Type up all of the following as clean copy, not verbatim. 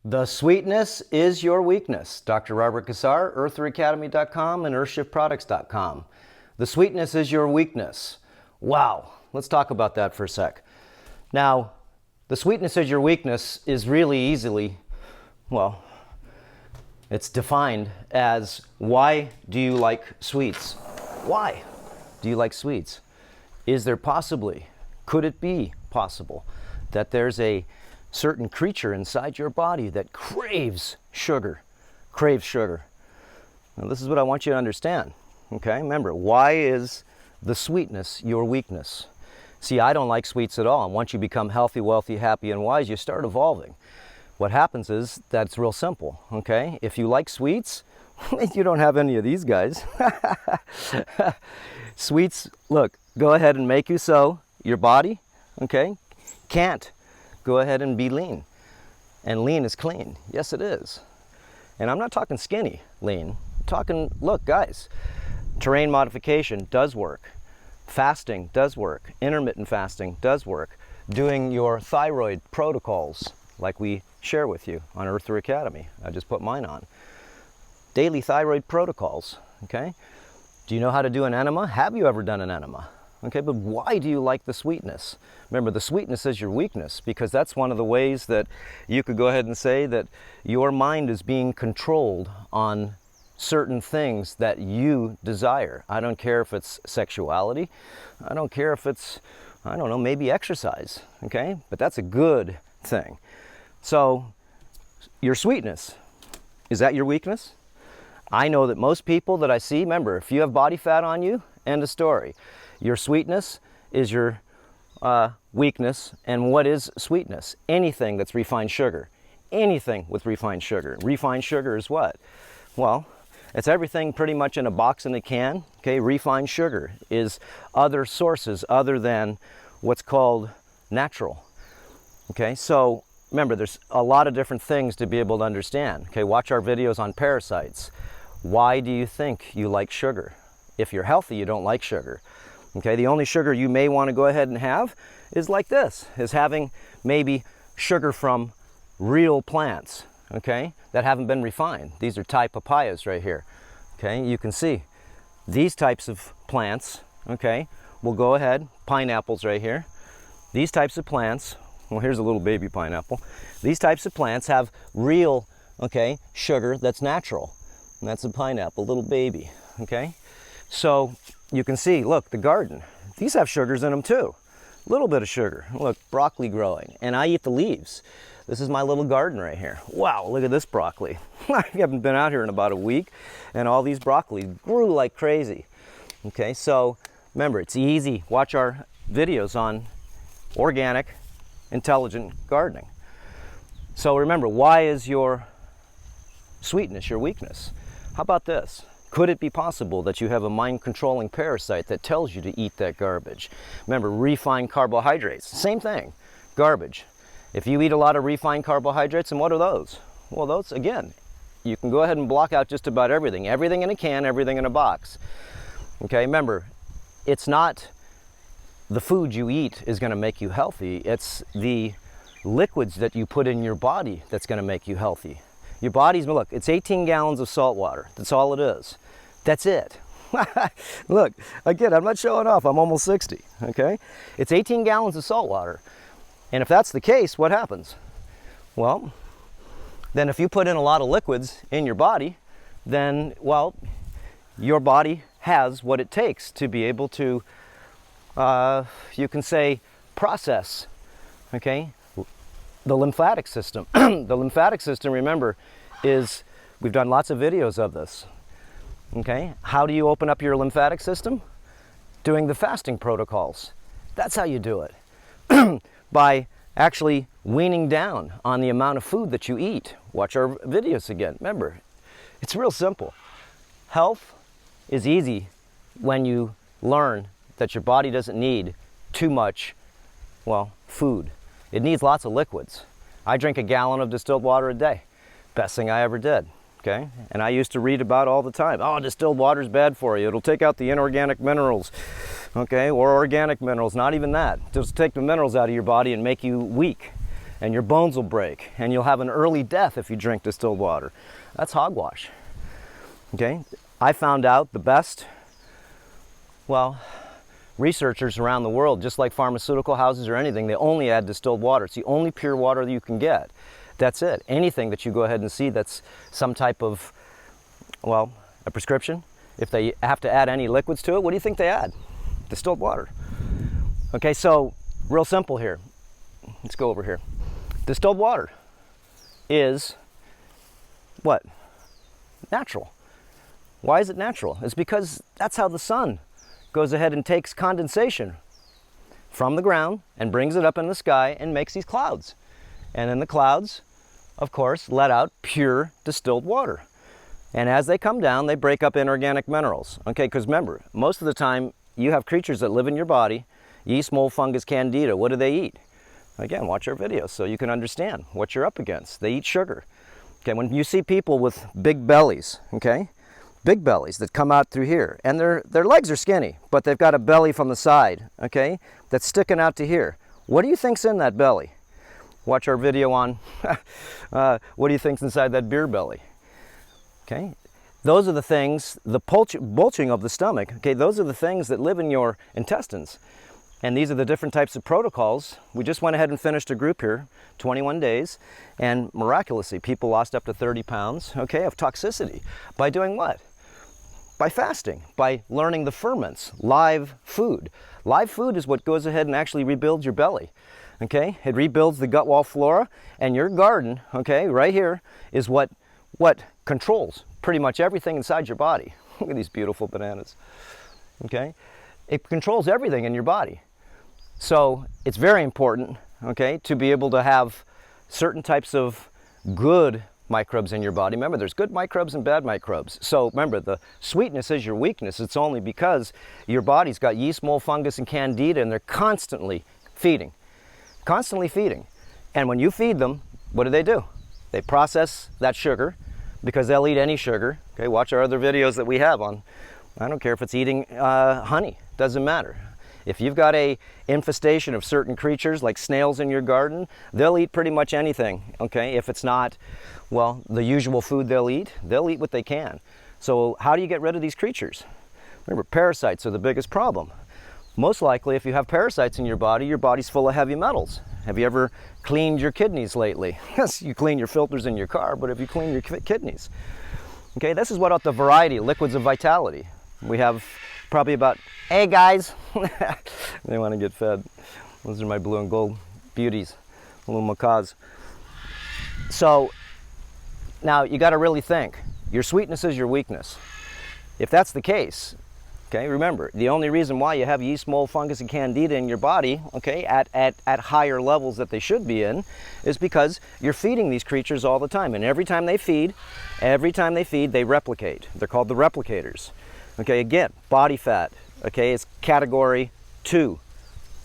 The sweetness is your weakness. Dr. Robert Cassar, earthacademy.com and earthshipproducts.com. The sweetness is your weakness. Wow, let's talk about that for a sec. Now, the sweetness is your weakness is really easily, well, it's defined as why do you like sweets? Why do you like sweets? Is there possibly, could it be possible that there's a certain creature inside your body that craves sugar? Now this is what I want you to understand, okay? Remember, why is the sweetness your weakness? See, I don't like sweets at all, and once you become healthy, wealthy, happy, and wise, you start evolving. What happens is that it's real simple, okay? If you like sweets, you don't have any of these guys. Sweets, look, go ahead and make you so. Your body, okay, can't. Go ahead and be lean. And lean is clean. Yes, it is. And I'm not talking skinny lean. I'm talking, look, guys, terrain modification does work. Fasting does work. Intermittent fasting does work. Doing your thyroid protocols, like we share with you on Earthship Academy. I just put mine on. Daily thyroid protocols, okay? Do you know how to do an enema? Have you ever done an enema? Okay, but why do you like the sweetness? Remember, the sweetness is your weakness, because that's one of the ways that you could go ahead and say that your mind is being controlled on certain things that you desire. I don't care if it's sexuality. I don't care if it's, I don't know, maybe exercise, okay? But that's a good thing. So, your sweetness, is that your weakness? I know that most people that I see, remember, if you have body fat on you, end of story. Your sweetness is your weakness. And what is sweetness? Anything that's refined sugar. Anything with refined sugar. Refined sugar is what? Well, it's everything pretty much in a box and a can. Okay, refined sugar is other sources other than what's called natural. Okay, so remember, there's a lot of different things to be able to understand. Okay, watch our videos on parasites. Why do you think you like sugar? If you're healthy, you don't like sugar. Okay, the only sugar you may want to go ahead and have is like this, is having maybe sugar from real plants, okay, that haven't been refined. These are Thai papayas right here. Okay, you can see these types of plants, okay, we'll go ahead, pineapples right here. These types of plants, well, here's a little baby pineapple. These types of plants have real, okay, sugar that's natural. And that's a pineapple, little baby, okay? So you can see, look, the garden. These have sugars in them too. A little bit of sugar. Look, broccoli growing. And I eat the leaves. This is my little garden right here. Wow, look at this broccoli. I haven't been out here in about a week, and all these broccoli grew like crazy. Okay, so remember, it's easy. Watch our videos on organic, intelligent gardening. So remember, why is your sweetness your weakness? How about this? Could it be possible that you have a mind controlling parasite that tells you to eat that garbage? Remember, refined carbohydrates, same thing, garbage. If you eat a lot of refined carbohydrates, and what are those? Well, those, again, you can go ahead and block out just about everything. Everything in a can, everything in a box. Okay, remember, it's not the food you eat is going to make you healthy. It's the liquids that you put in your body that's going to make you healthy. Your body's, look, it's 18 gallons of salt water. That's all it is. That's it. Look, again, I'm not showing off. I'm almost 60, okay? It's 18 gallons of salt water. And if that's the case, what happens? Well, then if you put in a lot of liquids in your body, then, well, your body has what it takes to be able to, you can say, process, okay? The lymphatic system. The lymphatic system, remember, is, we've done lots of videos of this. Okay, how do you open up your lymphatic system? Doing the fasting protocols. That's how you do it. By actually weaning down on the amount of food that you eat. Watch our videos again. Remember, it's real simple. Health is easy when you learn that your body doesn't need too much, well, food. It needs lots of liquids. I drink a gallon of distilled water a day. Best thing I ever did, okay? And I used to read about all the time, oh, distilled water's bad for you. It'll take out the inorganic minerals, okay? Or organic minerals, not even that. Just take the minerals out of your body and make you weak. and your bones will break, and you'll have an early death if you drink distilled water. That's hogwash. Okay? I found out the best, well, researchers around the world, just like pharmaceutical houses or anything, they only add distilled water. It's the only pure water that you can get. That's it. Anything that you go ahead and see that's some type of, well, a prescription, if they have to add any liquids to it, what do you think they add? Distilled water. Okay, so real simple here. Let's go over here. Distilled water is what? Natural. Why is it natural? It's because that's how the sun goes ahead and takes condensation from the ground and brings it up in the sky and makes these clouds. And then the clouds, of course, let out pure distilled water. And as they come down, they break up inorganic minerals. Okay, because remember, most of the time you have creatures that live in your body, yeast, mold, fungus, candida. What do they eat? Again, watch our videos so you can understand what you're up against. They eat sugar. Okay, when you see people with big bellies, okay, big bellies that come out through here, and their legs are skinny, but they've got a belly from the side, okay, that's sticking out to here. What do you think's in that belly? Watch our video on what do you think's inside that beer belly? Okay, those are the things, the bulging of the stomach, okay, those are the things that live in your intestines. And these are the different types of protocols. We just went ahead and finished a group here, 21 days, and miraculously, people lost up to 30 pounds, okay, of toxicity. By doing what? By fasting, by learning the ferments, live food. Live food is what goes ahead and actually rebuilds your belly, okay? It rebuilds the gut wall flora, and your garden, okay, right here, is what controls pretty much everything inside your body. Look at these beautiful bananas, okay? It controls everything in your body. So it's very important, okay, to be able to have certain types of good microbes in your body. Remember, there's good microbes and bad microbes. So remember, the sweetness is your weakness. It's only because your body's got yeast, mold, fungus, and candida, and they're constantly feeding. Constantly feeding. And when you feed them, what do? They process that sugar, because they'll eat any sugar. Okay, watch our other videos that we have on, I don't care if it's eating honey, doesn't matter. If you've got a infestation of certain creatures like snails in your garden, they'll eat pretty much anything, okay? If it's not, well, the usual food they'll eat what they can. So how do you get rid of these creatures? Remember, parasites are the biggest problem. Most likely, if you have parasites in your body's full of heavy metals. Have you ever cleaned your kidneys lately? Yes, you clean your filters in your car, but have you cleaned your kidneys? Okay, this is what the variety, liquids of vitality. We have probably about, hey guys, they want to get fed. Those are my blue and gold beauties, little macaws. So now you got to really think, your sweetness is your weakness. If that's the case, okay, remember, the only reason why you have yeast, mold, fungus, and candida in your body, okay, at higher levels that they should be in, is because you're feeding these creatures all the time. And every time they feed, they replicate. They're called the replicators. Okay, again, body fat, okay, is category 2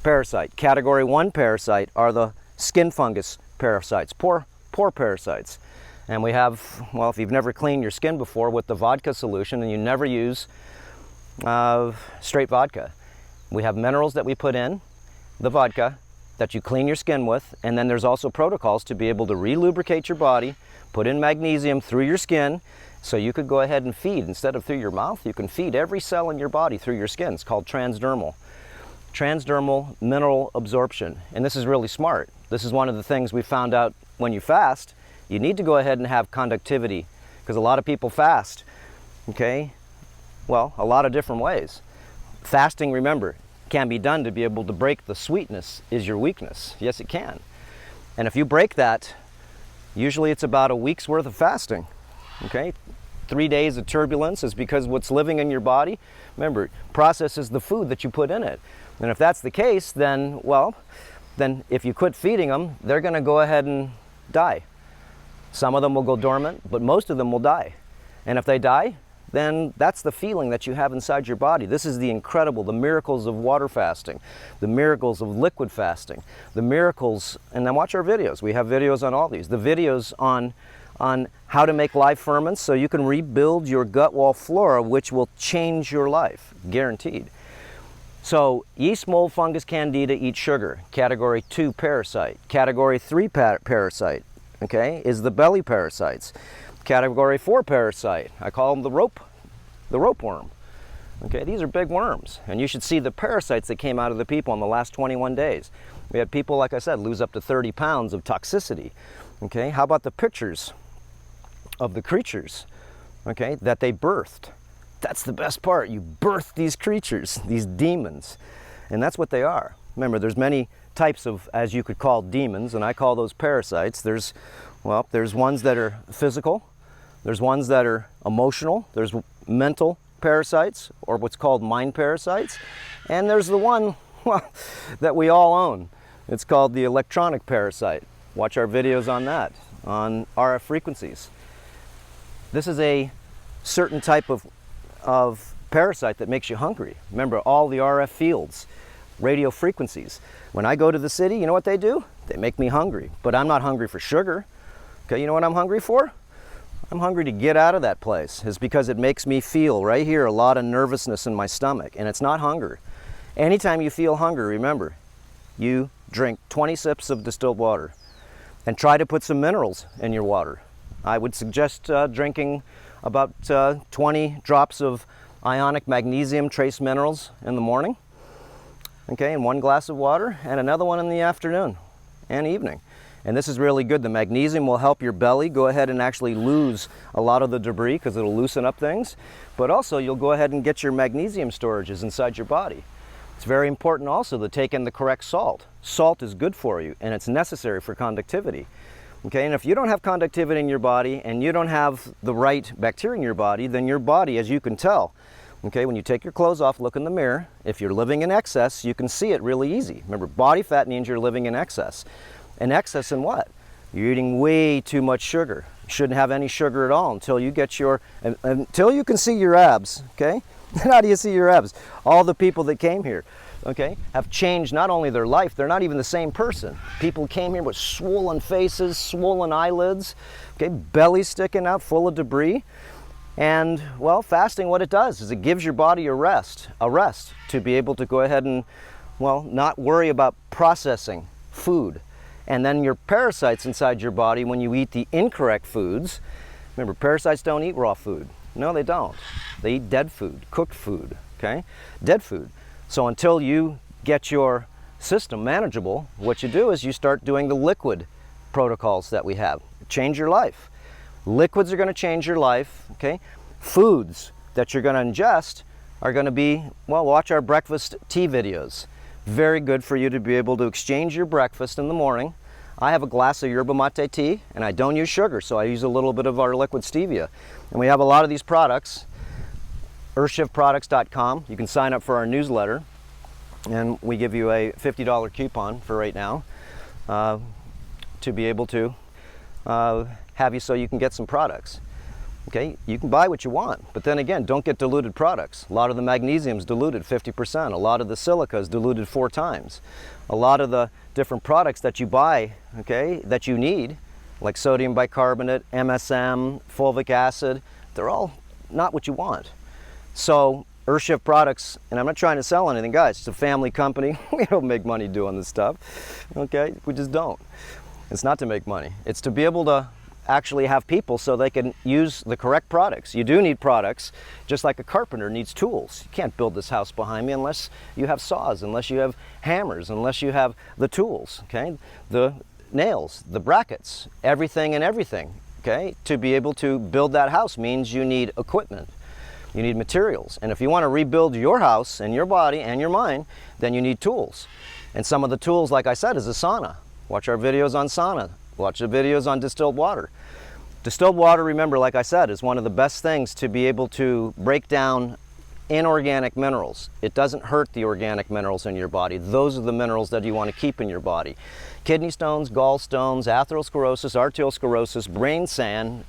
parasite. Category 1 parasite are the skin fungus parasites, pore parasites. And we have, well, if you've never cleaned your skin before with the vodka solution and you never use straight vodka, we have minerals that we put in the vodka that you clean your skin with, and then there's also protocols to be able to re-lubricate your body, put in magnesium through your skin, so you could go ahead and feed, instead of through your mouth, you can feed every cell in your body through your skin. It's called transdermal mineral absorption. And this is really smart. This is one of the things we found out when you fast. You need to go ahead and have conductivity, because a lot of people fast, okay? Well, a lot of different ways. Fasting, remember, can be done to be able to break the sweetness is your weakness. Yes, it can. And if you break that, usually it's about a week's worth of fasting. Okay, 3 days of turbulence is because what's living in your body, remember, processes the food that you put in it. And if that's the case, then, well, then if you quit feeding them, they're going to go ahead and die. Some of them will go dormant, but most of them will die. And if they die, then that's the feeling that you have inside your body. This is the miracles of water fasting, the miracles of liquid fasting, the miracles, and then watch our videos. We have videos on all these. The videos on how to make live ferments so you can rebuild your gut wall flora, which will change your life, guaranteed. So yeast, mold, fungus, candida eat sugar. Category 2 parasite. Category 3 parasite, okay, is the belly parasites. Category 4 parasite, I call them the rope worm. Okay, these are big worms, and you should see the parasites that came out of the people in the last 21 days. We had people, like I said, lose up to 30 pounds of toxicity. Okay, how about the pictures of the creatures, okay, that they birthed? That's the best part. You birth these creatures, these demons, and that's what they are. Remember, there's many types of, as you could call, demons, and I call those parasites. There's ones that are physical, there's ones that are emotional, there's mental parasites, or what's called mind parasites, and there's the one, well, that we all own. It's called the electronic parasite. Watch our videos on that, on RF frequencies. This is a certain type of parasite that makes you hungry. Remember, all the RF fields, radio frequencies. When I go to the city, you know what they do? They make me hungry, but I'm not hungry for sugar. Okay, you know what I'm hungry for? I'm hungry to get out of that place. It's because it makes me feel right here a lot of nervousness in my stomach, and it's not hunger. Anytime you feel hunger, remember, you drink 20 sips of distilled water and try to put some minerals in your water. I would suggest drinking about 20 drops of ionic magnesium trace minerals in the morning, okay, in 1 glass of water, and another one in the afternoon and evening. And this is really good. The magnesium will help your belly go ahead and actually lose a lot of the debris because it'll loosen up things. But also you'll go ahead and get your magnesium storages inside your body. It's very important also to take in the correct salt. Salt is good for you and it's necessary for conductivity. Okay, and if you don't have conductivity in your body and you don't have the right bacteria in your body, then your body, as you can tell, okay, when you take your clothes off, look in the mirror, if you're living in excess, you can see it really easy. Remember, body fat means you're living in excess. And excess in what? You're eating way too much sugar. You shouldn't have any sugar at all until you get until you can see your abs, okay? How do you see your abs? All the people that came here, okay, have changed not only their life, they're not even the same person. People came here with swollen faces, swollen eyelids, okay, belly sticking out full of debris. And, well, fasting, what it does is it gives your body a rest to be able to go ahead and, well, not worry about processing food. And then your parasites inside your body, when you eat the incorrect foods, remember, parasites don't eat raw food. No, they don't. They eat dead food, cooked food, okay? Dead food. So until you get your system manageable, what you do is you start doing the liquid protocols that we have. Change your life. Liquids are going to change your life, okay? Foods that you're going to ingest are going to be, well, watch our breakfast tea videos. Very good for you to be able to exchange your breakfast in the morning. I have a glass of yerba mate tea, and I don't use sugar, so I use a little bit of our liquid stevia. And we have a lot of these products, earthshipproducts.com. You can sign up for our newsletter, and we give you a $50 coupon for right now to be able to have you so you can get some products. Okay, you can buy what you want, but then again, don't get diluted products. A lot of the magnesium is diluted 50%. A lot of the silica is diluted 4 times. A lot of the different products that you buy, okay, that you need, like sodium bicarbonate, MSM, fulvic acid, they're all not what you want. So Earthship Products, and I'm not trying to sell anything, guys, it's a family company. We don't make money doing this stuff, okay? We just don't. It's not to make money. It's to be able to actually have people so they can use the correct products. You do need products, just like a carpenter needs tools. You can't build this house behind me unless you have saws, unless you have hammers, unless you have the tools, okay? The nails, the brackets, everything and everything, okay? To be able to build that house means you need equipment. You need materials. And if you want to rebuild your house and your body and your mind, then you need tools. And some of the tools, like I said, is a sauna. Watch our videos on sauna. Watch the videos on distilled water. Distilled water, remember, like I said, is one of the best things to be able to break down inorganic minerals. It doesn't hurt the organic minerals in your body. Those are the minerals that you want to keep in your body. Kidney stones, gallstones, atherosclerosis, arteriosclerosis, brain sand,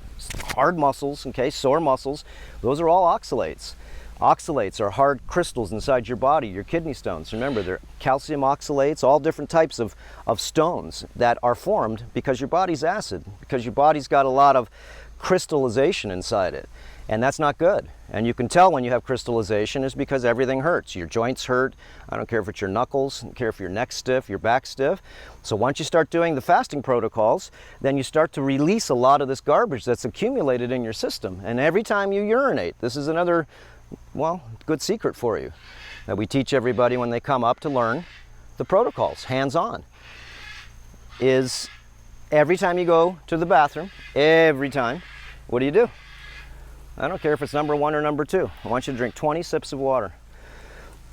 hard muscles, okay, sore muscles, those are all oxalates. Oxalates are hard crystals inside your body, your kidney stones. Remember, they're calcium oxalates, all different types of stones that are formed because your body's acid, because your body's got a lot of crystallization inside it. And that's not good. And you can tell when you have crystallization is because everything hurts. Your joints hurt. I don't care if it's your knuckles, I don't care if your neck's stiff, your back's stiff. So once you start doing the fasting protocols, then you start to release a lot of this garbage that's accumulated in your system. And every time you urinate, this is another, well, good secret for you that we teach everybody when they come up to learn the protocols, hands-on, is every time you go to the bathroom, every time, what do? I don't care if it's number 1 or number 2. I want you to drink 20 sips of water.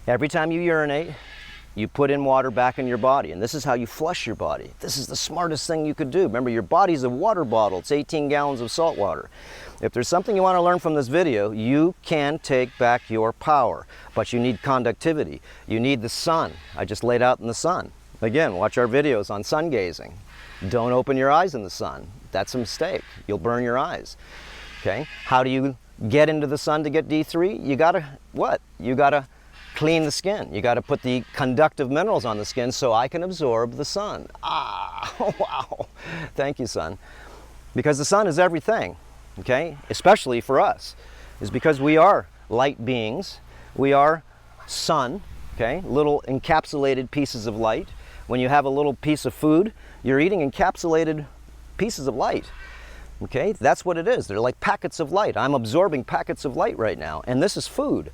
Every time you urinate, you put in water back in your body, and this is how you flush your body. This is the smartest thing you could do. Remember, your body's a water bottle. It's 18 gallons of salt water. If there's something you want to learn from this video, you can take back your power, but you need conductivity. You need the sun. I just laid out in the sun. Again, watch our videos on sun gazing. Don't open your eyes in the sun. That's a mistake. You'll burn your eyes. Okay, how do you get into the sun to get D3? You gotta, what? You gotta clean the skin. You gotta put the conductive minerals on the skin so I can absorb the sun. Ah, wow. Thank you, sun. Because the sun is everything, okay? Especially for us, is because we are light beings. We are sun, okay? Little encapsulated pieces of light. When you have a little piece of food, you're eating encapsulated pieces of light. Okay, that's what it is. They're like packets of light. I'm absorbing packets of light right now, and this is food.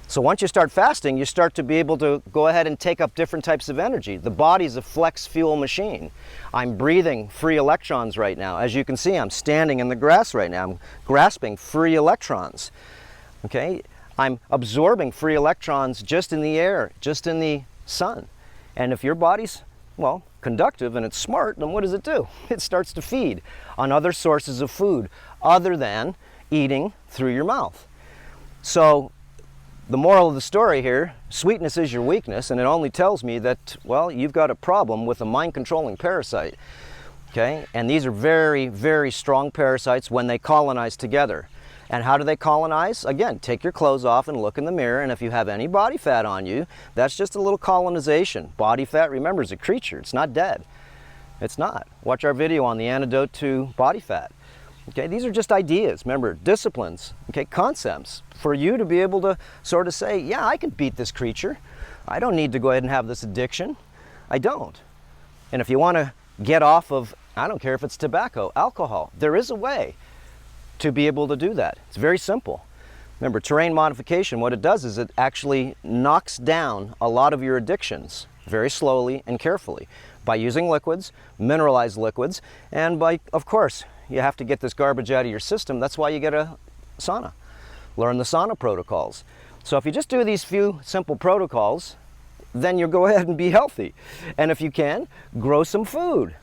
So once you start fasting, you start to be able to go ahead and take up different types of energy. The body's a flex fuel machine. I'm breathing free electrons right now. As you can see, I'm standing in the grass right now. I'm grasping free electrons. Okay, I'm absorbing free electrons just in the air, just in the sun. And if your body's, well, conductive and it's smart, then what does it do? It starts to feed on other sources of food other than eating through your mouth. So the moral of the story here, sweetness is your weakness, and it only tells me that, well, you've got a problem with a mind controlling parasite. Okay, and these are very, very strong parasites when they colonize together. And how do they colonize? Again, take your clothes off and look in the mirror, and if you have any body fat on you, that's just a little colonization. Body fat, remember, is a creature. It's not dead. It's not. Watch our video on the antidote to body fat. Okay, these are just ideas. Remember, disciplines, okay, concepts for you to be able to sort of say, yeah, I can beat this creature. I don't need to go ahead and have this addiction. I don't. And if you want to get off of, I don't care if it's tobacco, alcohol, there is a way to be able to do that. It's very simple. Remember, terrain modification, what it does is it actually knocks down a lot of your addictions very slowly and carefully by using liquids, mineralized liquids, and by, of course, you have to get this garbage out of your system. That's why you get a sauna. Learn the sauna protocols. So if you just do these few simple protocols, then you'll go ahead and be healthy. And if you can, grow some food.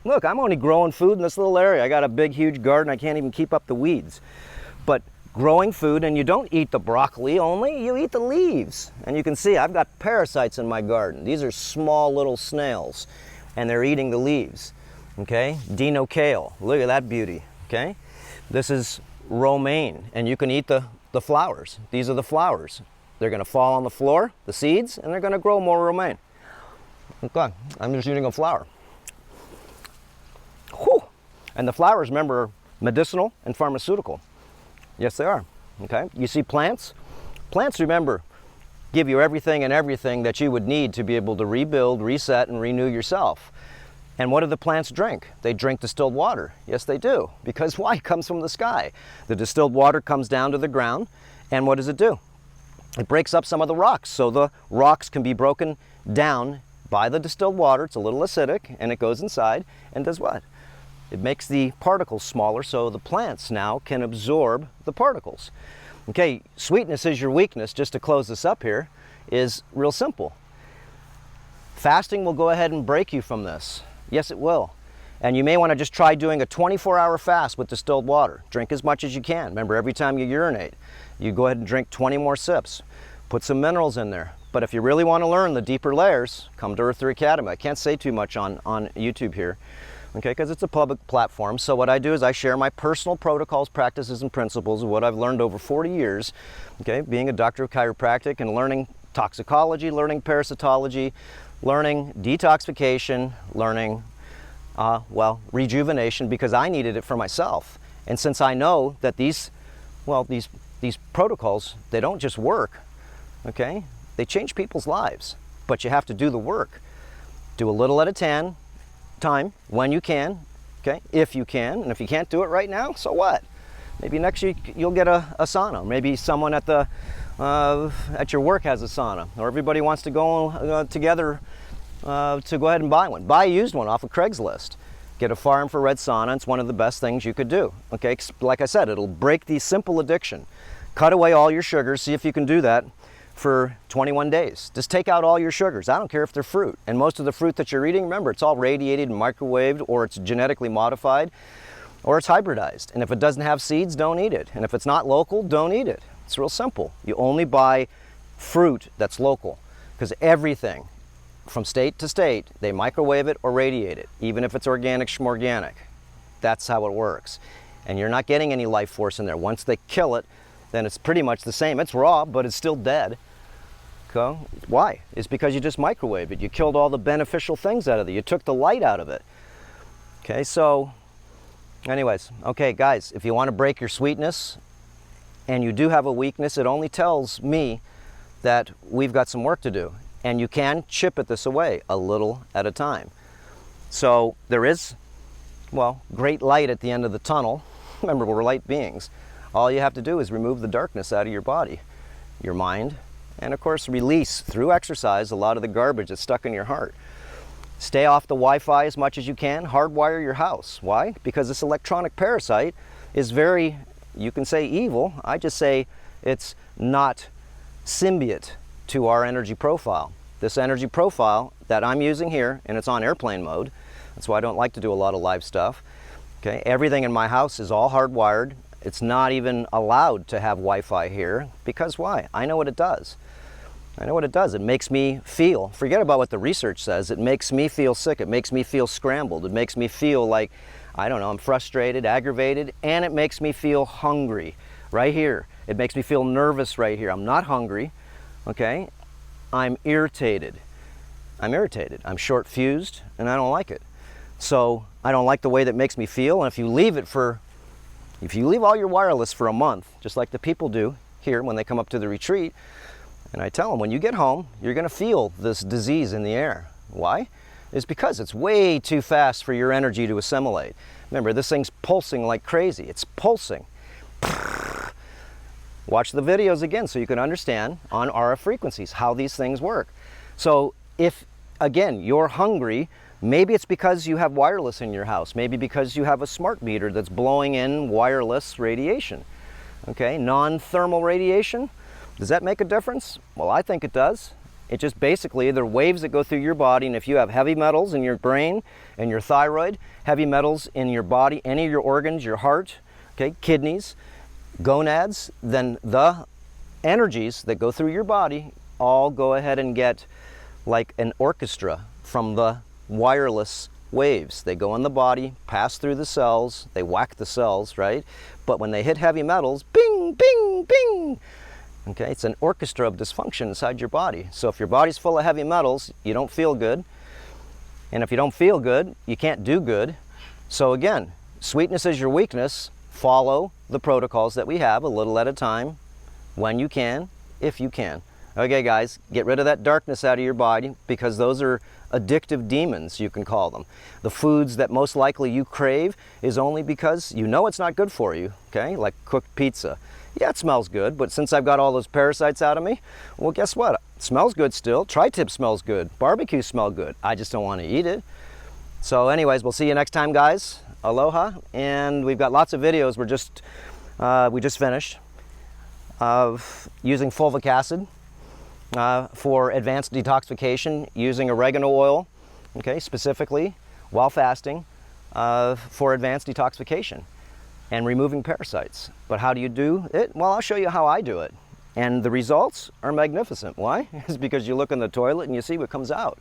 Look, I'm only growing food in this little area. I got a big, huge garden. I can't even keep up the weeds. But growing food, and you don't eat the broccoli only, you eat the leaves. And you can see I've got parasites in my garden. These are small little snails, and they're eating the leaves. Okay, Dino kale, look at that beauty. Okay, this is romaine, and you can eat the flowers. These are the flowers. They're going to fall on the floor, the seeds, and they're going to grow more romaine. Okay, I'm just eating a flower. Whew. And the flowers, remember, are medicinal and pharmaceutical. Yes, they are. Okay, you see plants? Plants, remember, give you everything that you would need to be able to rebuild, reset, and renew yourself. And what do the plants drink? They drink distilled water. Yes, they do. Because why? It comes from the sky. The distilled water comes down to the ground, and what does it do? It breaks up some of the rocks, so the rocks can be broken down by the distilled water. It's a little acidic, and it goes inside and does what? It makes the particles smaller, so the plants now can absorb the particles. Okay, sweetness is your weakness, just to close this up here, is real simple. Fasting will go ahead and break you from this. Yes, it will. And you may want to just try doing a 24-hour fast with distilled water. Drink as much as you can. Remember, every time you urinate, you go ahead and drink 20 more sips. Put some minerals in there. But if you really want to learn the deeper layers, come to Earthship Academy. I can't say too much on YouTube here, okay, because it's a public platform. So what I do is I share my personal protocols, practices, and principles of what I've learned over 40 years, okay, being a doctor of chiropractic and learning toxicology, learning parasitology, learning detoxification, learning, well, rejuvenation, because I needed it for myself. And since I know that these Well, these protocols, they don't just work, okay? They change people's lives, but you have to do the work. Do a little at a time when you can, okay? If you can, and if you can't do it right now, so what? Maybe next week you'll get a sauna. Maybe someone at your work has a sauna, or everybody wants to go together to go ahead and buy one. Buy a used one off of Craigslist. Get a far infrared sauna. It's one of the best things you could do. Okay, like I said, it'll break the simple addiction. Cut away all your sugars. See if you can do that for 21 days. Just take out all your sugars. I don't care if they're fruit. And most of the fruit that you're eating, remember, it's all radiated and microwaved, or it's genetically modified, or it's hybridized. And if it doesn't have seeds, don't eat it. And if it's not local, don't eat it. It's real simple. You only buy fruit that's local, because everything from state to state, they microwave it or radiate it, even if it's organic schmorganic. That's how it works. And you're not getting any life force in there. Once they kill it, then it's pretty much the same. It's raw, but it's still dead. Okay? Why? It's because you just microwaved it. You killed all the beneficial things out of it. You took the light out of it. Okay, so anyways, okay guys, if you want to break your sweetness and you do have a weakness, it only tells me that we've got some work to do. And you can chip at this away a little at a time. So there is, well, great light at the end of the tunnel. Remember, we're light beings. All you have to do is remove the darkness out of your body, your mind, and of course release through exercise a lot of the garbage that's stuck in your heart. Stay off the Wi-Fi as much as you can. Hardwire your house. Why? Because this electronic parasite is very, you can say evil. I just say it's not symbiote to our energy profile. This energy profile that I'm using here, and it's on airplane mode, that's why I don't like to do a lot of live stuff. Okay, everything in my house is all hardwired. It's not even allowed to have Wi-Fi here, because why? I know what it does. I know what it does. It makes me feel, forget about what the research says, it makes me feel sick, it makes me feel scrambled, it makes me feel like, I don't know, I'm frustrated, aggravated, and it makes me feel hungry right here. It makes me feel nervous right here. I'm not hungry. Okay, I'm irritated. I'm short fused, and I don't like it. So I don't like the way that makes me feel. And if you leave all your wireless for a month, just like the people do here when they come up to the retreat, and I tell them, when you get home, you're going to feel this disease in the air. Why? It's because it's way too fast for your energy to assimilate. Remember, this thing's pulsing like crazy. It's pulsing. Watch the videos again so you can understand on RF frequencies how these things work. So if, again, you're hungry, maybe it's because you have wireless in your house. Maybe because you have a smart meter that's blowing in wireless radiation. Okay, non-thermal radiation. Does that make a difference? Well, I think it does. It just basically, they're waves that go through your body, and if you have heavy metals in your brain and your thyroid, heavy metals in your body, any of your organs, your heart, okay, kidneys, gonads, then the energies that go through your body all go ahead and get like an orchestra from the wireless waves. They go in the body, pass through the cells, they whack the cells, right? But when they hit heavy metals, bing, bing, bing. Okay, it's an orchestra of dysfunction inside your body. So if your body's full of heavy metals, you don't feel good. And if you don't feel good, you can't do good. So again, sweetness is your weakness. Follow the protocols that we have a little at a time, when you can, if you can. Okay guys, get rid of that darkness out of your body, because those are addictive demons, you can call them. The foods that most likely you crave is only because you know it's not good for you, okay? Like cooked pizza. Yeah, it smells good, but since I've got all those parasites out of me, well, guess what? It smells good still. Tri-tip smells good. Barbecue smells good. I just don't want to eat it. So anyways, we'll see you next time, guys. Aloha, and we've got lots of videos we just finished of using fulvic acid for advanced detoxification, using oregano oil, okay, specifically while fasting for advanced detoxification and removing parasites. But how do you do it? Well, I'll show you how I do it. And the results are magnificent. Why? It's because you look in the toilet and you see what comes out.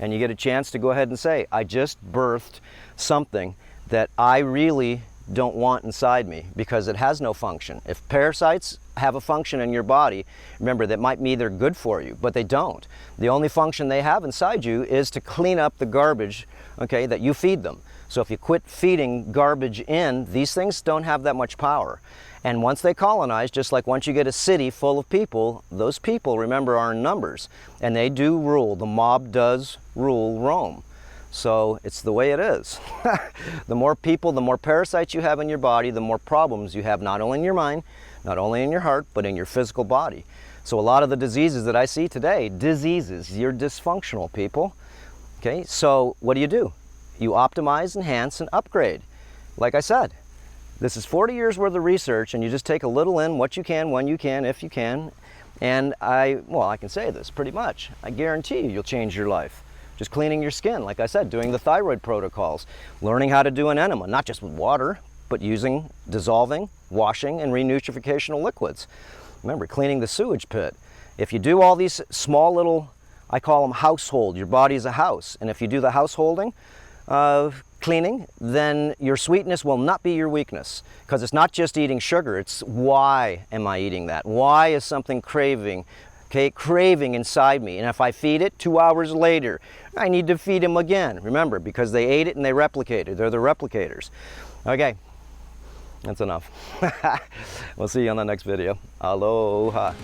And you get a chance to go ahead and say, I just birthed something that I really don't want inside me, because it has no function. If parasites have a function in your body, remember, that might mean they're good for you, but they don't. The only function they have inside you is to clean up the garbage, okay, that you feed them. So if you quit feeding garbage in, these things don't have that much power. And once they colonize, just like once you get a city full of people, those people, remember, are in numbers. And they do rule. The mob does rule Rome. So it's the way it is. The more people, the more parasites you have in your body, the more problems you have, not only in your mind, not only in your heart, but in your physical body. So a lot of the diseases that I see today, diseases, you're dysfunctional, people. Okay, so what do? You optimize, enhance, and upgrade. Like I said, this is 40 years worth of research, and you just take a little in, what you can, when you can, if you can. And I can say this pretty much. I guarantee you'll change your life. Just cleaning your skin, like I said, doing the thyroid protocols, learning how to do an enema, not just with water, but using dissolving, washing, and renutrificational liquids. Remember, cleaning the sewage pit. If you do all these small little, I call them household, your body is a house, and if you do the householding, cleaning, then your sweetness will not be your weakness, because it's not just eating sugar, it's why am I eating that? Why is something craving inside me? And if I feed it 2 hours later, I need to feed them again. Remember, because they ate it and they replicated. They're the replicators. Okay, that's enough. We'll see you on the next video. Aloha.